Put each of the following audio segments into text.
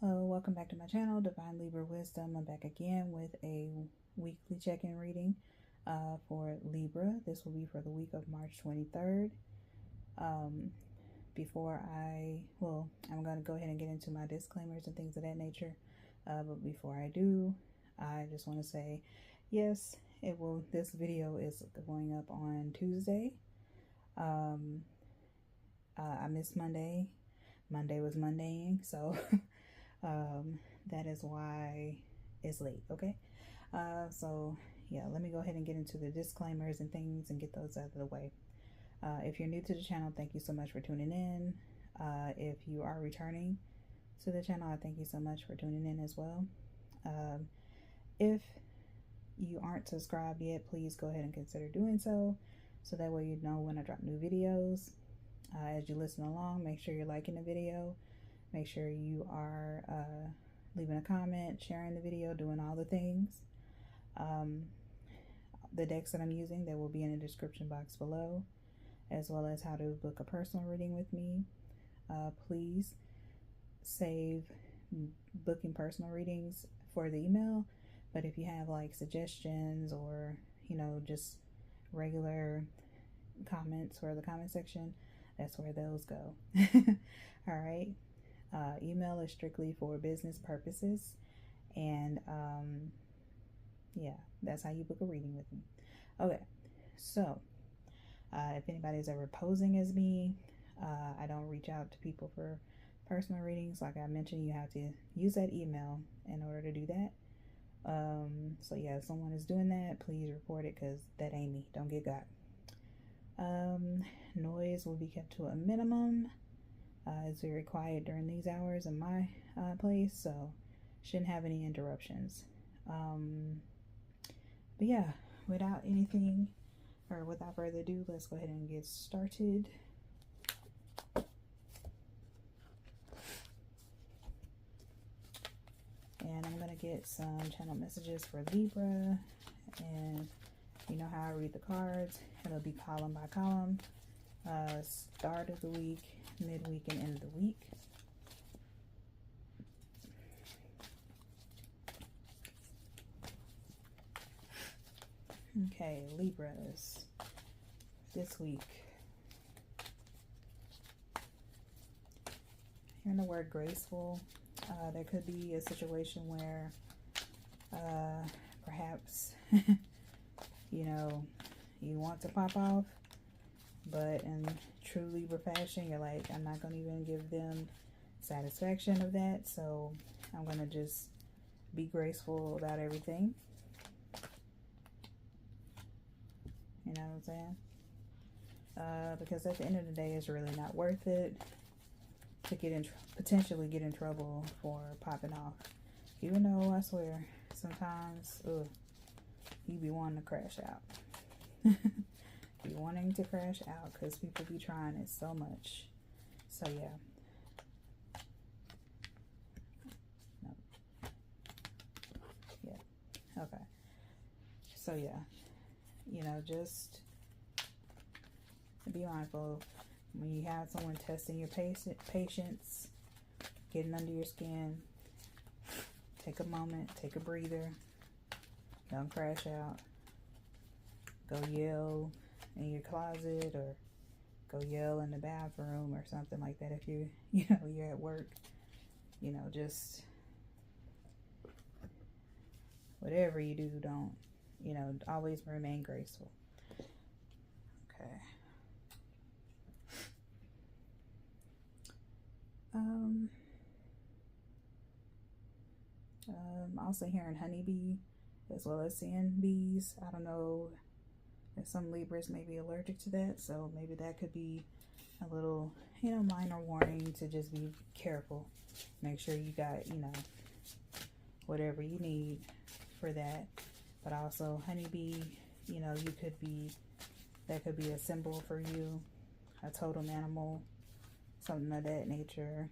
Hello, welcome back to my channel, Divine Libra Wisdom. I'm back again with a weekly check-in reading for Libra. This will be for the week of March 23rd. I'm going to go ahead and get into my disclaimers and things of that nature. But before I do, I just want to say, yes, this video is going up on Tuesday. I missed Monday. Monday was Mondaying, so that is why it's late. Okay, so yeah, let me go ahead and get into the disclaimers and things and get those out of the way. If you're new to the channel, thank you so much for tuning in. If you are returning to the channel, I thank you so much for tuning in as well. If you aren't subscribed yet, please go ahead and consider doing so that way you know when I drop new videos. As you listen along, make sure you're liking the video. Make sure you are leaving a comment, sharing the video, doing all the things. The decks that I'm using, they will be in the description box below, as well as how to book a personal reading with me. Please save booking personal readings for the email, but if you have like suggestions or, you know, just regular comments for the comment section, that's where those go. All right. Email is strictly for business purposes, and yeah, that's how you book a reading with me. Okay, so if anybody's ever posing as me, I don't reach out to people for personal readings. Like I mentioned, you have to use that email in order to do that. So yeah, if someone is doing that, please report it, because that ain't me. Don't get got. Noise will be kept to a minimum. It's very quiet during these hours in my place, so shouldn't have any interruptions. But yeah, without further ado, let's go ahead and get started. And I'm going to get some channel messages for Libra, and you know how I read the cards. It'll be column by column. Start of the week, midweek, and end of the week. Okay, Libras, this week. Hearing the word graceful, there could be a situation where perhaps you know, you want to pop off, but in true Libra fashion, you're like, I'm not going to even give them satisfaction of that, so I'm going to just be graceful about everything. You know what I'm saying? Because at the end of the day, it's really not worth it to potentially get in trouble for popping off. Even though, I swear, sometimes, you be wanting to crash out. Be wanting to crash out because people be trying it so much. So yeah. No. Yeah. Okay. So yeah. You know, just be mindful when you have someone testing your patience, getting under your skin. Take a moment, take a breather. Don't crash out. Go yell in your closet, or go yell in the bathroom or something like that. If you're at work, you know, just whatever you do, don't, you know, always remain graceful. Okay. Also hearing honeybee as well as sand bees. I don't know if some Libras may be allergic to that, so maybe that could be a little, you know, minor warning to just be careful. Make sure you got, you know, whatever you need for that. But also honeybee, you know, that could be a symbol for you, a totem animal, something of that nature.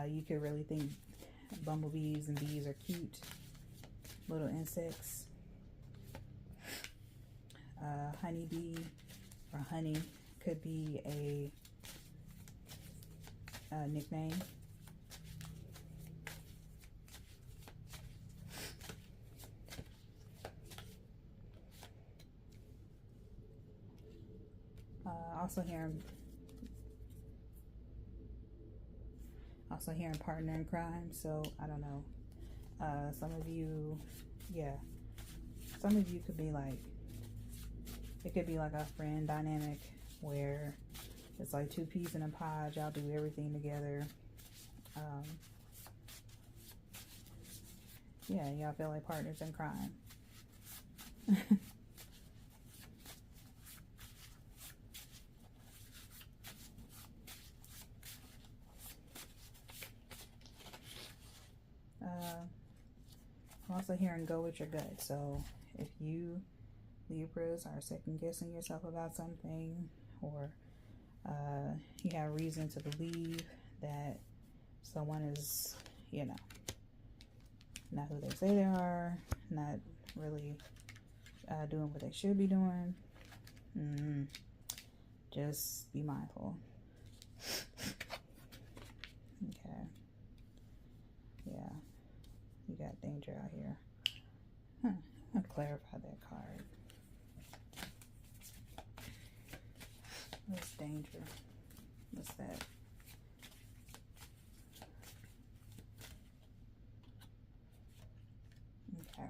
You could really think bumblebees and bees are cute little insects. Honeybee or honey could be a nickname. Also hearing partner in crime. So I don't know. Some of you, yeah. Some of you could be like, it could be like a friend dynamic where it's like two peas in a pod. Y'all do everything together. Yeah, y'all feel like partners in crime. I'm also hearing go with your gut. So if you Libras are second guessing yourself about something, or you have reason to believe that someone is, you know, not who they say they are, not really doing what they should be doing, just be mindful. Okay. Yeah. You got danger out here. I'm going to clarify that card. What's danger? What's that? Okay.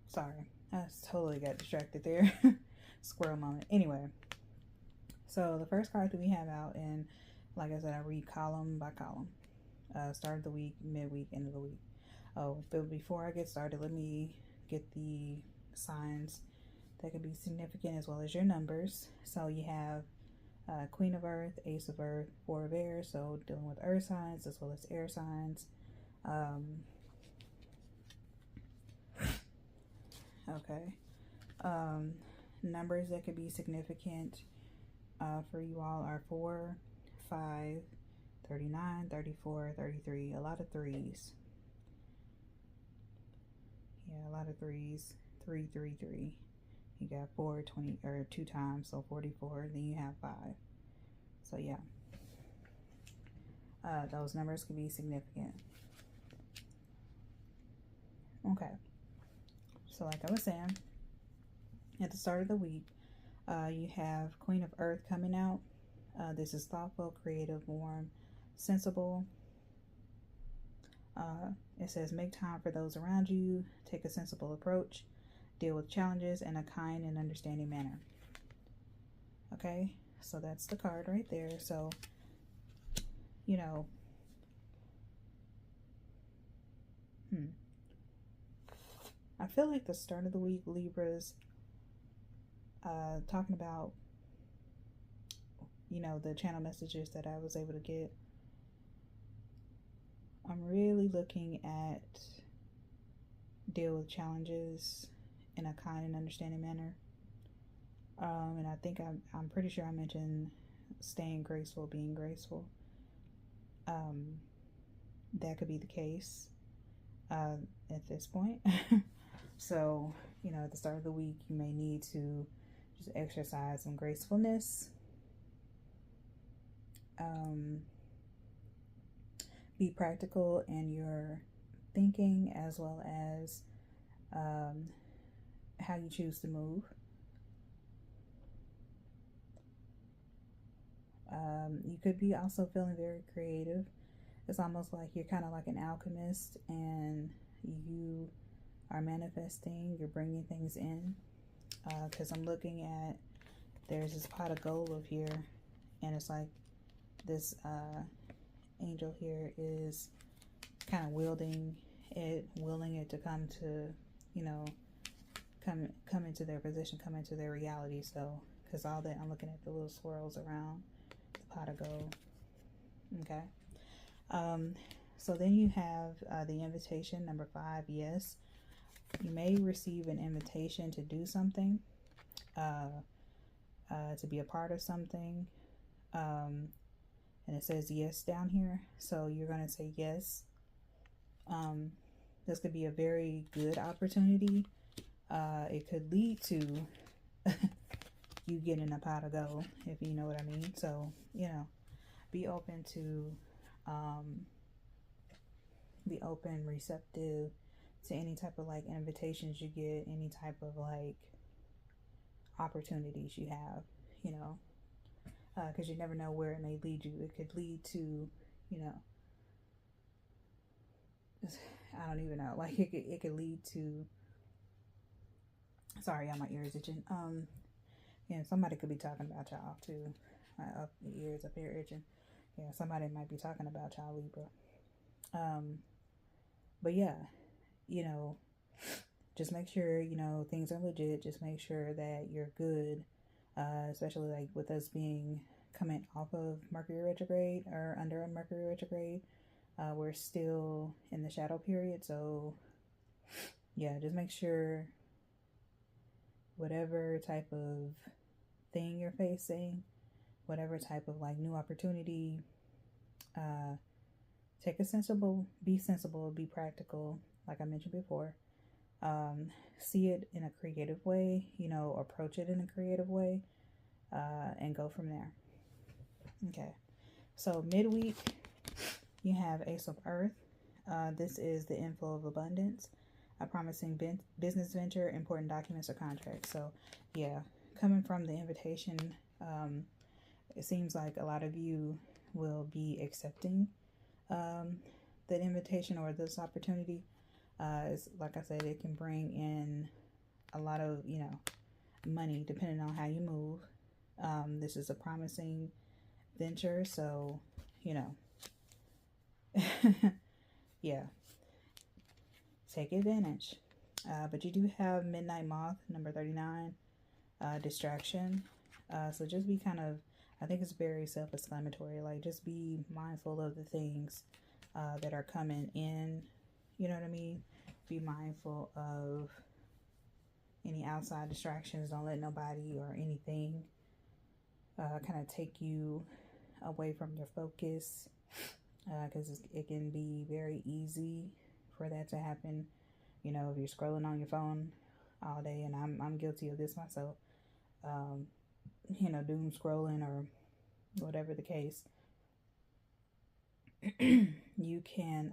Sorry, I totally got distracted there. Squirrel moment. Anyway, so the first card that we have out, and like I said, I read column by column. Start of the week, midweek, end of the week. Oh, but before I get started, let me get the signs that could be significant as well as your numbers. So you have Queen of Earth, Ace of Earth, Four of Air, so dealing with earth signs as well as air signs. Okay. Numbers that could be significant for you all are 4, 5, 39, 34, 33. A lot of threes. Yeah, a lot of threes. 3, 3, 3. You got 4, 20, or 2 times, so 44. Then you have 5. So yeah. Those numbers could be significant. Okay. So like I was saying, at the start of the week, you have Queen of Earth coming out. This is thoughtful, creative, warm, sensible. It says make time for those around you, take a sensible approach, deal with challenges in a kind and understanding manner. Okay, so that's the card right there. So, you know, I feel like the start of the week, Libras, talking about, you know, the channel messages that I was able to get. I'm really looking at deal with challenges in a kind and understanding manner. And I think I'm pretty sure I mentioned staying graceful, being graceful. That could be the case at this point. So, you know, at the start of the week, you may need to just exercise some gracefulness. Be practical in your thinking as well as how you choose to move. You could be also feeling very creative. It's almost like you're kind of like an alchemist and you are manifesting, you're bringing things in. Because I'm looking at, there's this pot of gold over here, and it's like this angel here is kind of willing it to come to, you know, come into their position, come into their reality. So, because all that, I'm looking at the little swirls around the pot of gold. Okay. So then you have the invitation, number 5, yes. You may receive an invitation to do something, to be a part of something. and it says yes down here. So you're going to say yes. This could be a very good opportunity. It could lead to you getting a pot of gold, if you know what I mean. So, you know, be open to, be open, receptive to any type of like invitations you get, any type of like opportunities you have, you know, because you never know where it may lead you. It could lead to, you know, I don't even know, like it could lead to, sorry, my ears itching. Yeah, somebody could be talking about y'all too. My ears up here itching. Yeah, somebody might be talking about y'all, Libra. But yeah, you know, just make sure, you know, things are legit. Just make sure that you're good, especially like with us being coming off of Mercury retrograde or under a Mercury retrograde. We're still in the shadow period. So yeah, just make sure whatever type of thing you're facing, whatever type of like new opportunity, be sensible, be practical, like I mentioned before. See it in a creative way, you know, approach it in a creative way, and go from there. Okay, so midweek, you have Ace of Earth. This is the inflow of abundance, a promising business venture, important documents or contracts. So yeah, coming from the invitation, it seems like a lot of you will be accepting that invitation or this opportunity. It's, like I said, it can bring in a lot of, you know, money depending on how you move. This is a promising venture, so, you know, yeah, take advantage. But you do have Midnight Moth, number 39, distraction. So just be kind of, I think it's very self-explanatory. Like, just be mindful of the things that are coming in. You know what I mean? Be mindful of any outside distractions. Don't let nobody or anything kind of take you away from your focus, because it can be very easy for that to happen. You know, if you're scrolling on your phone all day, and I'm guilty of this myself. You know, doom scrolling or whatever the case, you can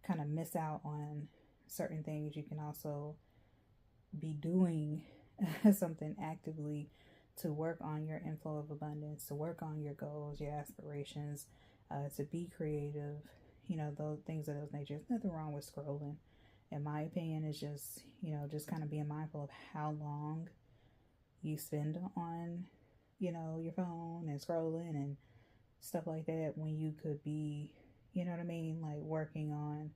kind of miss out on certain things. You can also be doing something actively to work on your inflow of abundance, to work on your goals, your aspirations, to be creative, you know, those things of those nature. There's nothing wrong with scrolling. In my opinion, it's just, you know, just kind of being mindful of how long you spend on, you know, your phone and scrolling and stuff like that, when you could be, you know what I mean, like working on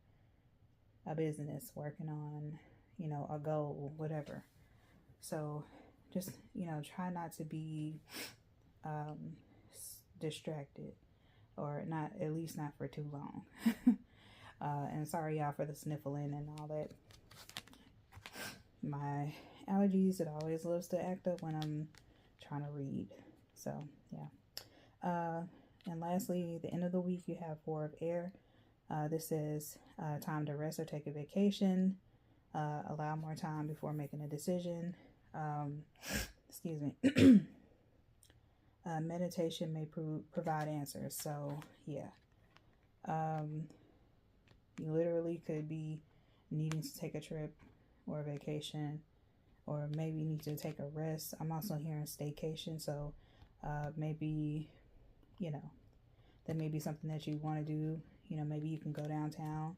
a business, working on, you know, a goal, whatever. So just, you know, try not to be distracted, or not, at least not for too long. And sorry y'all for the sniffling and all that. My allergies, it always loves to act up when I'm trying to read. So yeah. And lastly, the end of the week, you have Four of Air. This is time to rest or take a vacation. Allow more time before making a decision. Excuse me. Meditation may provide answers. So yeah. You literally could be needing to take a trip or a vacation, or maybe need to take a rest. I'm also hearing staycation. So maybe, you know, that may be something that you want to do. You know, maybe you can go downtown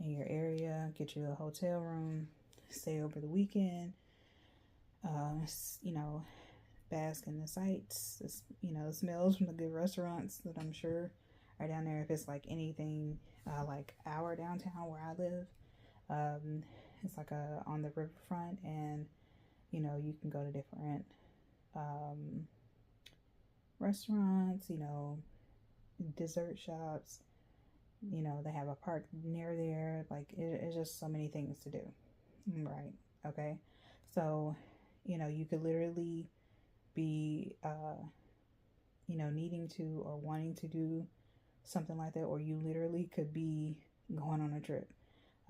in your area, get you a hotel room, stay over the weekend, you know, bask in the sights, you know, the smells from the good restaurants that I'm sure are down there. If it's like anything like our downtown where I live, it's like on the riverfront, and you know, you can go to different restaurants, you know, dessert shops, you know, they have a park near there. Like it's just so many things to do, right? Okay, so you know, you could literally be you know, needing to or wanting to do something like that, or you literally could be going on a trip.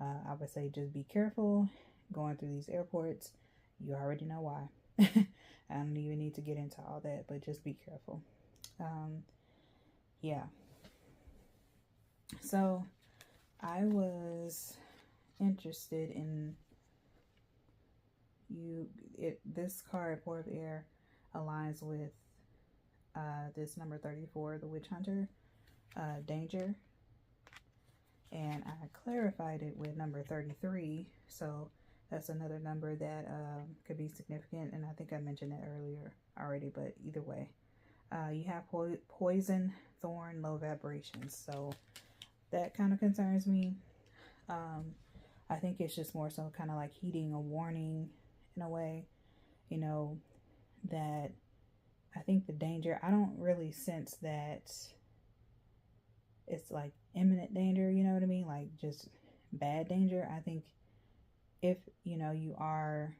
I would say just be careful going through these airports. You already know why. I don't even need to get into all that, but just be careful. Yeah. So I was interested in this card, Four of Air, aligns with this number 34, the Witch Hunter, danger. And I clarified it with number 33. So that's another number that could be significant. And I think I mentioned that earlier already, but either way. You have poison, thorn, low vibrations. So that kind of concerns me. I think it's just more so kind of like heeding a warning in a way, you know, that I think the danger, I don't really sense that it's like imminent danger, you know what I mean? Like just bad danger. I think if, you know, you are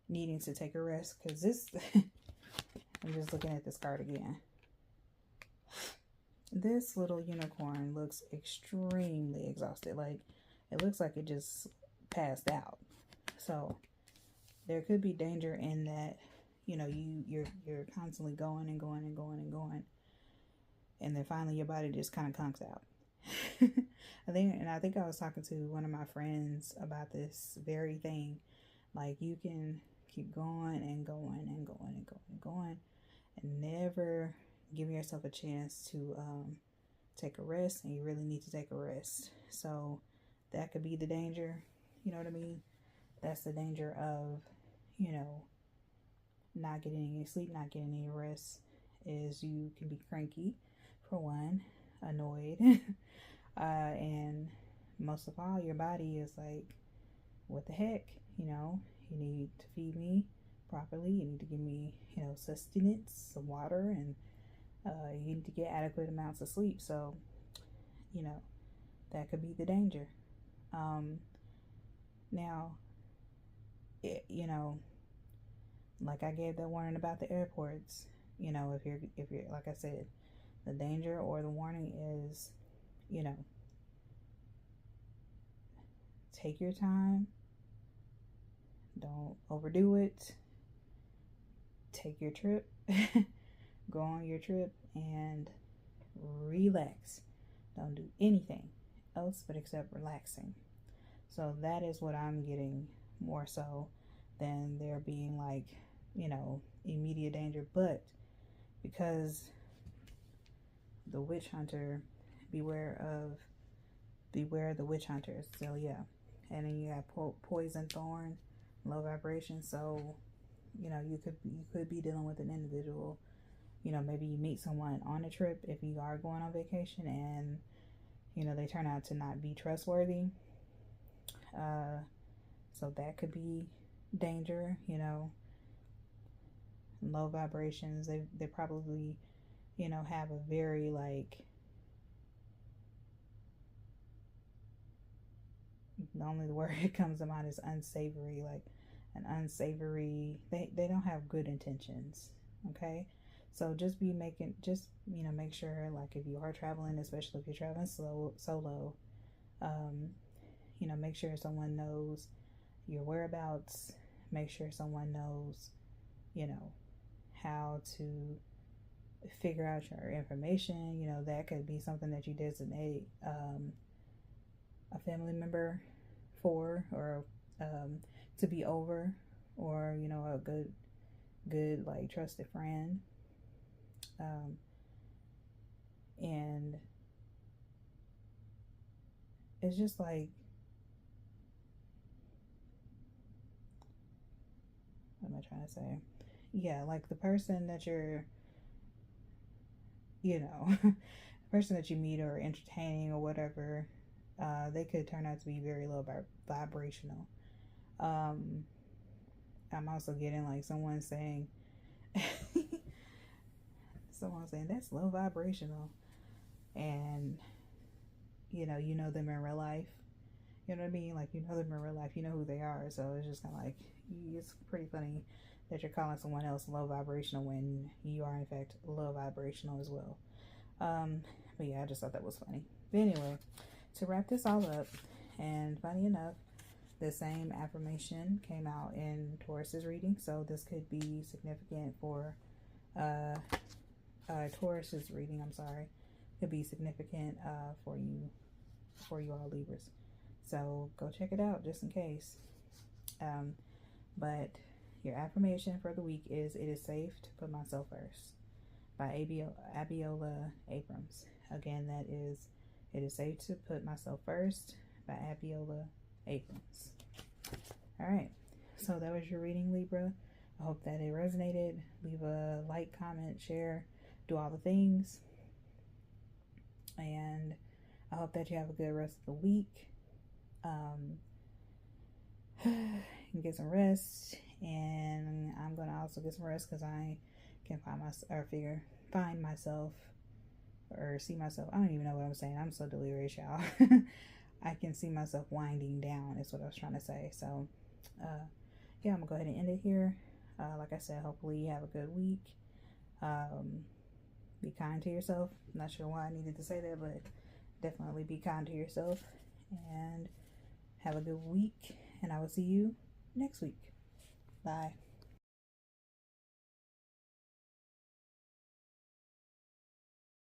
needing to take a risk, because this, I'm just looking at this card again. This little unicorn looks extremely exhausted. Like it looks like it just passed out. So there could be danger in that, you know, you're constantly going and going and going and going, and then finally your body just kind of conks out. I think I was talking to one of my friends about this very thing. Like you can keep going and going and going and going and going, and never give yourself a chance to take a rest, and you really need to take a rest. So that could be the danger, you know what I mean? That's the danger of, you know, not getting any sleep, not getting any rest, is you can be cranky, for one, annoyed, and most of all, your body is like, what the heck, you know, you need to feed me properly, you need to give me, you know, sustenance, some water, and you need to get adequate amounts of sleep. So, you know, that could be the danger. Now, you know, like I gave that warning about the airports, you know, if you're, like I said, the danger or the warning is, you know, take your time, don't overdo it, take your trip, go on your trip and relax. Don't do anything else but except relaxing. So that is what I'm getting, more so than there being like, you know, immediate danger. But because the witch hunter, beware the witch hunters. So yeah. And then you have poison, thorn, low vibration. So, you know, you could be dealing with an individual. You know, maybe you meet someone on a trip if you are going on vacation, and you know they turn out to not be trustworthy. So that could be danger. You know, low vibrations. They probably, you know, have a very like, the only word that comes to mind is unsavory. Like an unsavory. They don't have good intentions. Okay. So just you know, make sure, like if you are traveling, especially if you're traveling solo, you know, make sure someone knows your whereabouts. Make sure someone knows, you know, how to figure out your information. You know, that could be something that you designate a family member for, or to be over, or, you know, a good like trusted friend. And it's just like, what am I trying to say? Yeah, like the person that you're, you know, the person that you meet or entertaining or whatever, they could turn out to be very low vibrational. I'm also getting like someone saying that's low vibrational, and you know them in real life, you know what I mean, like you know them in real life, you know who they are. So it's just kind of like, it's pretty funny that you're calling someone else low vibrational when you are in fact low vibrational as well. But yeah, I just thought that was funny. But anyway, to wrap this all up, and funny enough, the same affirmation came out in Taurus's reading, so this could be significant for Taurus's reading. I'm sorry, could be significant for you all Libras. So go check it out just in case. But your affirmation for the week is, "It is safe to put myself first," by Abiola Abrams. Again, that is, "It is safe to put myself first," by Abiola Abrams. All right, so that was your reading, Libra. I hope that it resonated. Leave a like, comment, share, do all the things. And I hope that you have a good rest of the week. And get some rest, and I'm gonna also get some rest because I can find myself or see myself. I don't even know what I'm saying. I'm so delirious, y'all. I can see myself winding down is what I was trying to say. So yeah, I'm gonna go ahead and end it here. Like I said, hopefully you have a good week. Be kind to yourself. I'm not sure why I needed to say that, but definitely be kind to yourself, and have a good week, and I will see you next week. Bye.